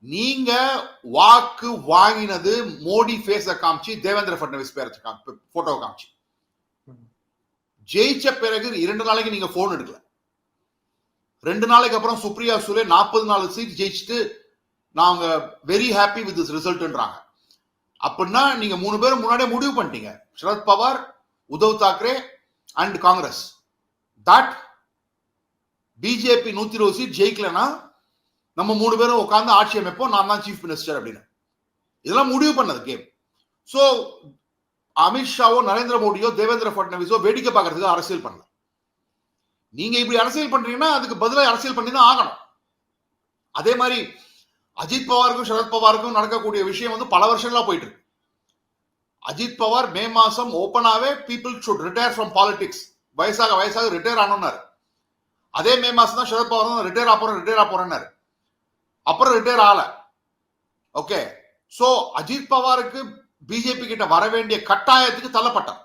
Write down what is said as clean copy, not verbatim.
நீங்க வாக்கு வாங்கினது மோடி ஃபேஸ காமிச்சு, தேவேந்திர பட்னவிஸ் பேர போட்டோ காமிச்சு. ஜெயிச்ச பிறகு 2 நாளைக்கு நீங்க போன் எடுக்கல. 2 நாளைக்கு அப்புறம் சுப்ரியா சுலே 44 சீட் ஜெயிச்சுட்டு நாங்க வெரி ஹாப்பி வித் திஸ் ரிசல்ட்ன்றாங்க. அப்படின்னா நீங்க 3 பேரும் முன்னாடியே முடிவு பண்ணிட்டீங்க. Sharad Pawar, Uddhav Thackeray and Congress. That BJP 120 seat ஜெயிக்கலன்னா நம்ம 3 பேரும் உட்கார்ந்து ஆட்சி அமைப்போம், நான் தான் சீஃப் மினிஸ்டர் அப்படின்னு. இதெல்லாம் முடிவு பண்ணது கேம். சோ அமித்ஷாவோ நரேந்திர மோடியோ தேவேந்திர பட்னவிஸோ வேடிக்கை பார்க்கறதுக்கு அரசியல் பண்ணல. நீங்க இப்படி அரசியல் பண்றீங்கன்னா அதுக்கு பதிலாக அரசியல் பண்ணி தான் ஆகணும். அதே மாதிரி அஜித் பவாருக்கும் சரத் பவாருக்கும் நடக்கக்கூடிய விஷயம் வந்து பல வருஷங்களா போயிட்டு இருக்கு. அஜித் பவார் மே மாசம் ஓப்பனாவே people should retire from politics, வயசாக ரிட்டையர் ஆனார். அதே மே மாசம் தான் சரத் பவார் ரிட்டையர் ஆ போறேன்னாரு. அப்புறம் ரிட்டையர் ஆகல. ஓகே, சோ அஜித் பவாருக்கு பிஜேபி கிட்ட வர வேண்டிய கட்டாயத்துக்கு தள்ளப்பட்டார்.